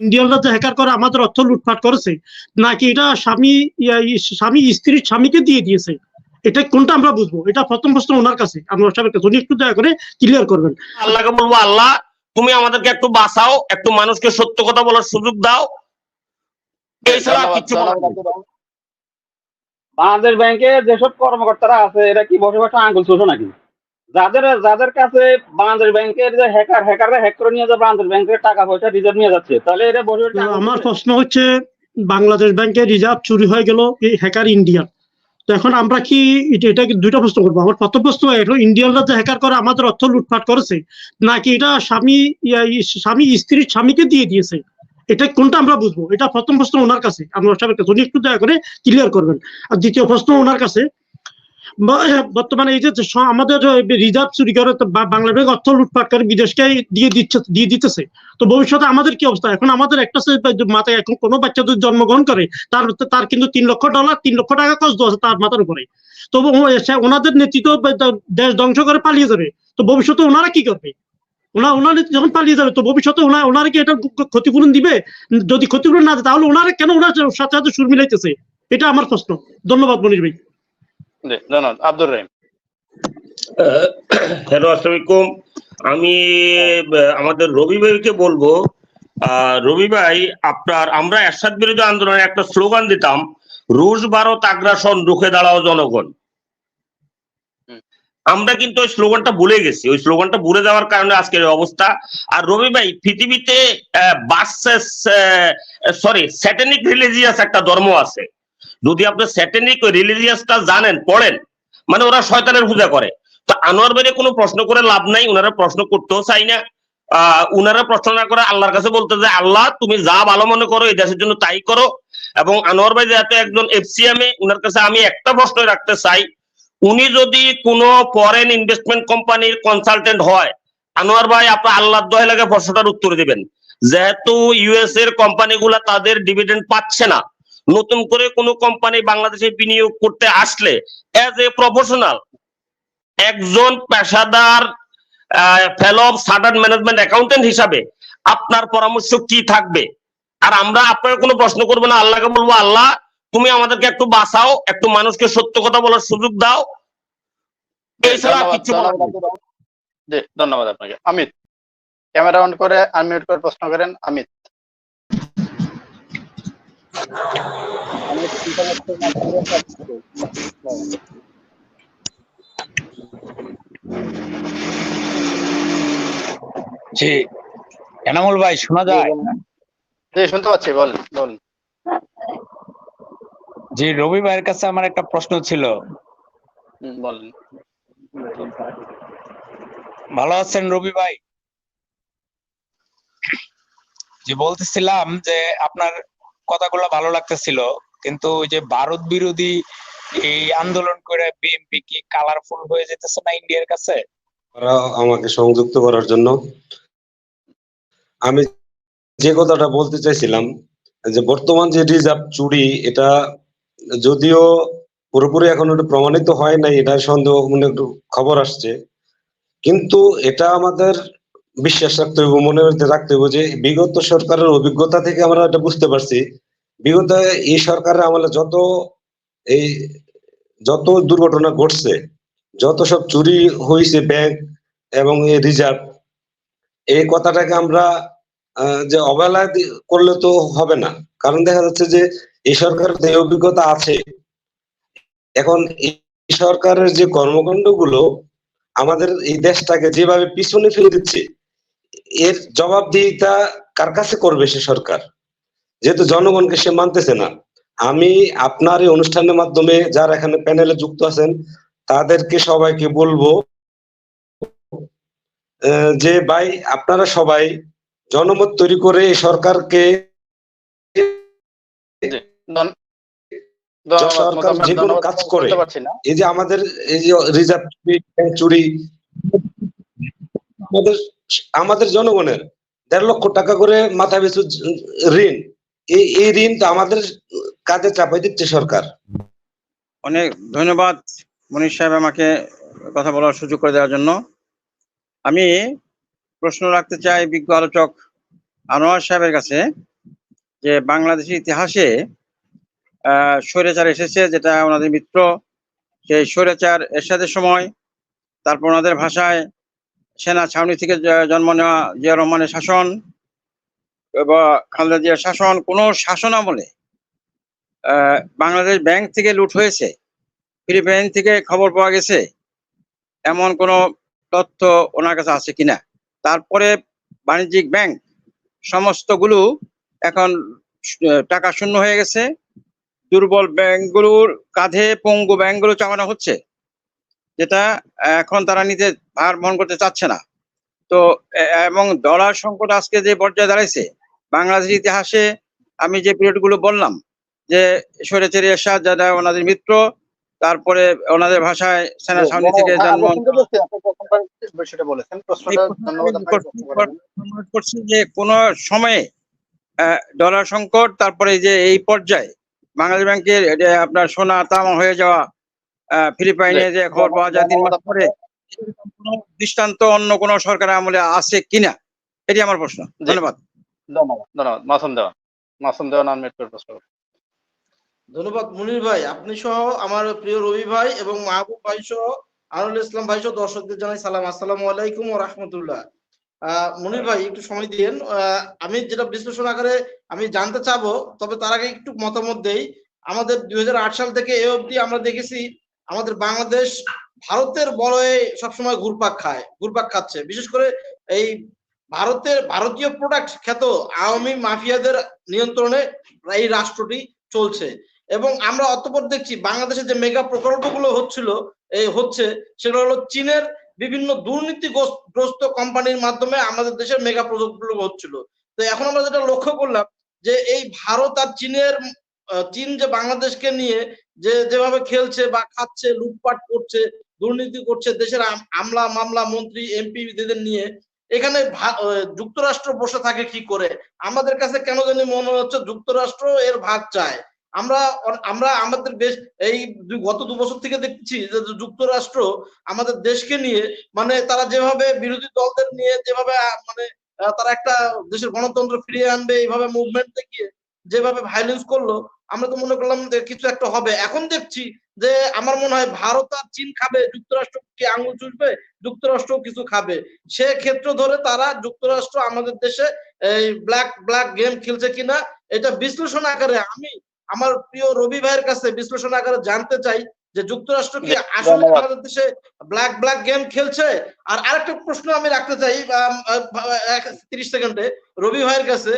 ইন্ডিয়ানরা যে হ্যাকার করে আমাদের অর্থ লুটপাট করেছে, নাকি এটা স্বামী স্ত্রীর স্বামীকে দিয়ে দিয়েছে, এটা কোনটা আমরা বুঝবো? এটা প্রথম প্রশ্ন ওনার কাছে, আনোয়ার সাহেবের কাছে, উনি একটু দয়া করে ক্লিয়ার করবেন। আল্লাহকে বলবো, আল্লাহ তুমি আমাদেরকে একটু বাঁচাও, একটু মানুষকে সত্য কথা বলার সুযোগ দাও, এছাড়া কিছু বাংলাদেশ ব্যাংকে যেসব কর্মকর্তারা আছে এরা কি বসে বসে আঙ্গুল চুষো নাকি? যাদের কাছে বাংলাদেশ ব্যাংকের যে হ্যাকাররা হ্যাক করে নিয়ে যাবে বাংলাদেশ ব্যাংকের টাকা পয়সা রিজার্ভ নিয়ে যাচ্ছে, তাহলে এরা বসে বসে আমার প্রশ্ন হচ্ছে, বাংলাদেশ ব্যাংকের রিজার্ভ চুরি হয়ে গেল এই হ্যাকার ইন্ডিয়ান, তো এখন আমরা কি এটাকে দুইটা প্রশ্ন করবো। আমার প্রথম প্রশ্ন এটা, ইন্ডিয়ানরা যে হ্যাকার করে আমাদের অর্থ লুটপাট করেছে, নাকি এটা স্বামী স্ত্রীর স্বামীকে দিয়ে দিয়েছে, এটা কোনটা আমরা বুঝবো? এটা প্রথম প্রশ্ন ওনার কাছে, আনোয়ার সাহেবের কাছে, উনি একটু দয়া করে ক্লিয়ার করবেন। আর দ্বিতীয় প্রশ্ন ওনার কাছে, বর্তমানে এই যে আমাদের রিজার্ভ চুরি করে বাংলা ব্যাংক অর্থ লুটপাট করে বিদেশকে দিয়ে দিতেছে, তো ভবিষ্যতে আমাদের কি অবস্থা? এখন আমাদের একটা মাথায়, এখন কোনো বাচ্চা যদি জন্মগ্রহণ করে তার কিন্তু $3 লক্ষ 3 লক্ষ টাকা কষ্ট আছে তার মাথার উপরে, তো ওনাদের নেতৃত্ব দেশ ধ্বংস করে পালিয়ে যাবে, তো ভবিষ্যতে ওনারা কি করবে? ওনারা যখন পালিয়ে যাবে, তো ভবিষ্যতে ওনারা কি এটা ক্ষতিপূরণ দিবে? যদি ক্ষতিপূরণ না দেয়, তাহলে ওনারা কেন ওনার সাথে সাথে সুর মিলাইতেছে? এটা আমার প্রশ্ন। ধন্যবাদ মনির ভাই। আব্দুর রহিম। হ্যালো, আসসালামু আলাইকুম। আমি আমাদের রবি ভাইকে বলবো, রবি ভাই আমরা এরশাদ বিরোধী আন্দোলনে একটা স্লোগান দিতাম, রুশ ভারত আগ্রাসন রুখে দাঁড়াও জনগণ। আমরা কিন্তু ওই স্লোগানটা ভুলে গেছি, ওই স্লোগানটা ভুলে যাওয়ার কারণে আজকের অবস্থা। আর রবি ভাই, পৃথিবীতে স্যাটানিক রিলিজিয়াস একটা ধর্ম আছে, যদি আপনি স্যাটানিক রিলিজিয়াসটা জানেন, পড়েন, মানে ওরা শয়তানের পূজা করে। তো আনোয়ার ভাইয়ের কোনো প্রশ্ন করে লাভ নাই, ওনারা প্রশ্ন করতেও চাই না। উনারা প্রশ্ন না করে আল্লাহর কাছে বলতে যে আল্লাহ তুমি যা ভালো মনে করো এই দেশের জন্য তাই করো। এবং আনোয়ার ভাই যেহেতু একজন এফসিএম, উনার কাছে আমি একটা প্রশ্ন রাখতে চাই, উনি যদি কোনো ফরেন ইনভেস্টমেন্ট কোম্পানির কনসালটেন্ট হয়, আনোয়ার ভাই আপনার আল্লাহর দোহাই লাগে প্রশ্নটার উত্তর দিবেন। যেহেতু ইউএস এর কোম্পানিগুলা তাদের ডিভিডেন্ড পাচ্ছে না, নতুন করে কোনো কোম্পানি বাংলাদেশে বিনিয়োগ করতে আসলে এজ এ প্রফেশনাল, একজন পেশাদার ফেলো অফ চার্টার্ড ম্যানেজমেন্ট অ্যাকাউন্টেন্ট হিসাবে আপনার পরামর্শ কি থাকবে? আর আমরা আপনাকে কোনো প্রশ্ন করবো না, আল্লাহকে বলবো আল্লাহ তুমি আমাদেরকে একটু বাঁচাও, একটু মানুষকে সত্য কথা বলার সুযোগ দাও, এছাড়া কিছু। ধন্যবাদ আপনাকে। অমিত, ক্যামেরা অন করে আনমিউট করে প্রশ্ন করেন। অমিত। জি এনামুল ভাই, শোনা যায়? জি শুনতে পাচ্ছি, বল। জি, রবি ভাইয়ের কাছে আমার একটা প্রশ্ন ছিল। বলেন। ভালো আছেন রবি ভাই? জি, বলতেছিলাম যে আপনার কথাগুলো ভালো লাগতেছিল, কিন্তু ওই যে ভারত বিরোধী এই আন্দোলন করে বিএনপি কি কালারফুল হয়ে যেতেছে না ইন্ডিয়ার কাছে? আমাকে সংযুক্ত করার জন্য আমি যে কথাটা বলতে চাইছিলাম, যে বর্তমান যে রিজার্ভ চুরি, এটা যদিও পুরোপুরি এখন প্রমাণিত হয় নাই, এটা সন্দেহ মানে একটু খবর আসছে, কিন্তু এটা আমাদের বিশ্বাস রাখতে হবে, মনে রাখতে হবে যে বিগত সরকারের অভিজ্ঞতা থেকে আমরা এটা বুঝতে পারছি, বিগত এই সরকারের আমলে যত দুর্ঘটনা ঘটছে, যত সব চুরি হয়েছে ব্যাংক এবং এই রিজার্ভ, এই কথাটাকে আমরা যে অবহেলা করলে তো হবে না। কারণ দেখা যাচ্ছে যে এই সরকারের যে অভিজ্ঞতা আছে, এখন এই সরকারের যে কর্মকাণ্ড গুলো আমাদের এই দেশটাকে যেভাবে পিছনে ফেলে দিচ্ছে, এর জবাবদিহিতা কার কাছে করবে সে সরকার, যেহেতু জনগণকে সে মানতেছে না। আমি আপনার এই অনুষ্ঠানের মাধ্যমে যারা এখানে প্যানেলে যুক্ত আছেন তাদেরকে সবাইকে বলবো যে ভাই, আপনারা সবাই জনমত তৈরি করে এই সরকারকে, সরকার যে কোনো কাজ করে, এই যে আমাদের এই যে রিজার্ভ চুরি, আমাদের জনগণের 1.5 লক্ষ টাকা করে মাথা পিছু ঋণ, এই ঋণ তো আমাদের কাজে চাপাই দিচ্ছে সরকার। অনেক ধন্যবাদ মনির সাহেব আমাকে কথা বলার সুযোগ করে দেওয়ার জন্য। আমি প্রশ্ন রাখতে চাই বিজ্ঞ আলোচক আনোয়ার সাহেবের কাছে। যে বাংলাদেশের ইতিহাসে স্বৈরাচার এসেছে, যেটা ওনাদের মিত্র, সেই স্বৈরাচার এরশাদের সময়, তারপর ওনাদের ভাষায় সেনা ছাউনি থেকে জন্ম নেওয়া জিয়া রহমানের শাসন বা খালেদা জিয়ার শাসন, কোনো শাসন আমলে বাংলাদেশ ব্যাংক থেকে লুট হয়েছে, ফিলিপাইন থেকে খবর পাওয়া গেছে, এমন কোনো তথ্য ওনার কাছে আছে কিনা? তারপরে বাণিজ্যিক ব্যাংক সমস্তগুলো এখন টাকা শূন্য হয়ে গেছে, দুর্বল ব্যাংকগুলোর কাঁধে পঙ্গু ব্যাংকগুলো চাপানো হচ্ছে, যেটা এখন তারা নিতে ভার বহন করতে চাচ্ছে না। তো এবং ডলার সংকট আজকে যে পর্যায়ে দাঁড়াইছে, বাংলাদেশের ইতিহাসে আমি যে পিরিয়ড গুলো বললাম, যে স্বৈরাচারী এরশাদ যারা ওনাদের মিত্র, তারপরে ওনাদের ভাষায় সেনা ছাউনি থেকে জন্ম সেটা বলেছেন, প্রশ্নটা ধন্যবাদ আপনাকে। করছে যে কোন সময়ে ডলার সংকট, তারপরে যে এই পর্যায়ে বাংলাদেশ ব্যাংকের আপনার সোনা তামা হয়ে যাওয়া, ফিলিপাইনে যে খবর পাওয়া যায় 3 মাস পরে, কোনো দৃষ্টান্ত অন্য কোন সরকার আমলে আছে কিনা, এটি আমার প্রশ্ন। ধন্যবাদ। ধন্যবাদ। মাসুম দেওয়ান আনমিউটেড প্রশ্ন। ধন্যবাদ মুনির ভাই, আপনি সহ আমার প্রিয় রবি ভাই এবং মাহবুব ভাই সহ আনুল ইসলাম ভাই সহ দর্শকদের জানাই সালাম, আসসালামু আলাইকুম ওয়া রাহমাতুল্লাহ। মুনির ভাই একটু সময় দিয়েন, আমি যেটা বিশ্লেষণ আকারে আমি জানতে চাবো, তবে তার আগে একটু মতামত দেই। আমাদের 2008 সাল থেকে এ অবধি আমরা দেখেছি আমাদের বাংলাদেশ ভারতের বলয়ে সবসময় ঘুরপাক খাচ্ছে, বিশেষ করে এই ভারতীয় প্রোডাক্ট খ্যাত আওয়ামী মাফিয়াদের নিয়ন্ত্রণে এই রাষ্ট্রটি চলছে। এবং আমরা অতঃপর দেখছি বাংলাদেশে যে মেগা প্রকল্পগুলো হচ্ছে সেগুলো হলো চীনের বিভিন্ন দুর্নীতিগ্রস্ত কোম্পানির মাধ্যমে আমাদের দেশের মেগা প্রকল্পগুলো হচ্ছিল। তো এখন আমরা যেটা লক্ষ্য করলাম যে এই ভারত আর চীন যে বাংলাদেশকে নিয়ে যেভাবে খেলছে বা খাচ্ছে, লুটপাট করছে, দুর্নীতি করছে, দেশের আমলা মামলা মন্ত্রী এমপিদের নিয়ে, এখানে যুক্তরাষ্ট্র বসে থাকে কি করে? আমাদের কাছে কেন জানি মনে হচ্ছে যুক্তরাষ্ট্র এর ভাগ চায়। আমরা আমাদের দেশ এই গত 2 বছর থেকে দেখছি যে যুক্তরাষ্ট্র আমাদের দেশকে নিয়ে, মানে তারা যেভাবে বিরোধী দলদের নিয়ে যেভাবে মানে তারা একটা দেশের গণতন্ত্র ফিরিয়ে আনবে এইভাবে মুভমেন্ট দেখিয়ে যেভাবে ভায়োলেন্স করলো, আমরা তো মনে করলাম যে কিছু একটা হবে। এখন দেখছি যে আমার মনে হয় ভারত আর চীন খাবে, যুক্তরাষ্ট্র কি আঙুল চুষবে, যুক্তরাষ্ট্র কিছু খাবে। সে ক্ষেত্র ধরে তারা যুক্তরাষ্ট্র আমাদের দেশে এই ব্ল্যাক গেম খেলছে কিনা, এটা বিশ্লেষণ আকারে আমি আমার প্রিয় রবি ভাইয়ের কাছে বিশ্লেষণ আকারে জানতে চাই যে যুক্তরাষ্ট্র কি আসলে আমাদের দেশে ব্ল্যাক গেম খেলছে। আর আরেকটা প্রশ্ন আমি রাখতে চাই 30 সেকেন্ডে রবি ভাইয়ের কাছে,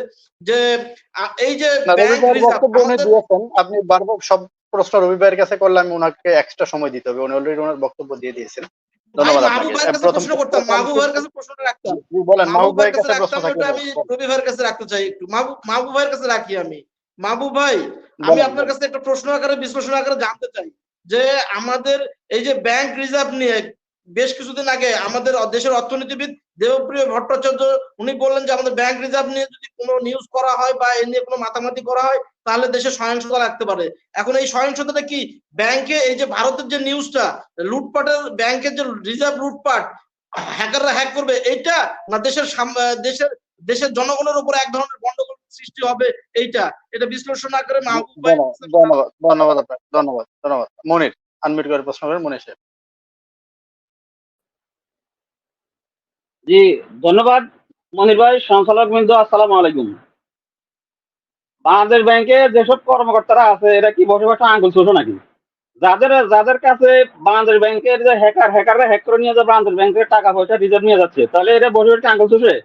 যে এই যে আপনি বারবার সব প্রশ্ন রবি ভাইয়ের কাছে করলে আমি ওনাকে এক্সট্রা সময় দিতে হবে, উনি অলরেডি ওনার বক্তব্য দিয়ে দিয়েছেন। ধন্যবাদ আপনাকে। প্রশ্ন করতাম, মাহবুব ভাইয়ের কাছে প্রশ্নটা রাখতাম। বলেন, মাহবুব ভাইয়ের কাছে প্রশ্ন থাকলে আমি রবি ভাইয়ের কাছে রাখতে চাই, একটু মাহবুব ভাইয়ের কাছে রাখি আমি। মাহবুব ভাই, আমি আপনার কাছে একটা প্রশ্ন আকারে বিশ্লেষণ আকারে জানতে চাই যে আমাদের এই যে ব্যাংক রিজার্ভ নিয়ে বেশ কিছুদিন আগে আমাদের দেশের অর্থনীতিবিদ দেবপ্রিয় ভট্টাচার্য উনি বললেন যে আমাদের ব্যাংক রিজার্ভ নিয়ে যদি কোনো নিউজ করা হয় বা এ নিয়ে কোনো মাতামাতি করা হয় তাহলে দেশে সহিংসতা রাখতে পারে। এখন এই সহিংসতাটা কি ব্যাংকে, এই যে ভারতের যে নিউজটা লুটপাটের, ব্যাংকের যে রিজার্ভ লুটপাট হ্যাকাররা হ্যাক করবে, এইটা না দেশের জনগণের উপর এক ধরনের গন্ডগোল সৃষ্টি হবে, এটা বিশ্লেষণ না করে মাহবুব ভাই। ধন্যবাদ আপনাকে। ধন্যবাদ। মনির আনমিউট করে প্রশ্ন করেন, মনির সাহেব। জি ধন্যবাদ মনির ভাই। সঞ্চালক বিন্দু আসসালামু আলাইকুম। বাংলাদেশ ব্যাংকে যেসব কর্মকর্তারা আছে এরা কি বসে বসে আঙ্গুল চুষো নাকি? যাদের কাছে বাংলাদেশ ব্যাংকের যে হ্যাকাররা হ্যাক করে নিয়ে যে বাংলাদেশ ব্যাংকের টাকা পয়সা রিজার্ভ নিয়ে যাচ্ছে, তাহলে এরা বসে বসে আঙ্গুল চুষে?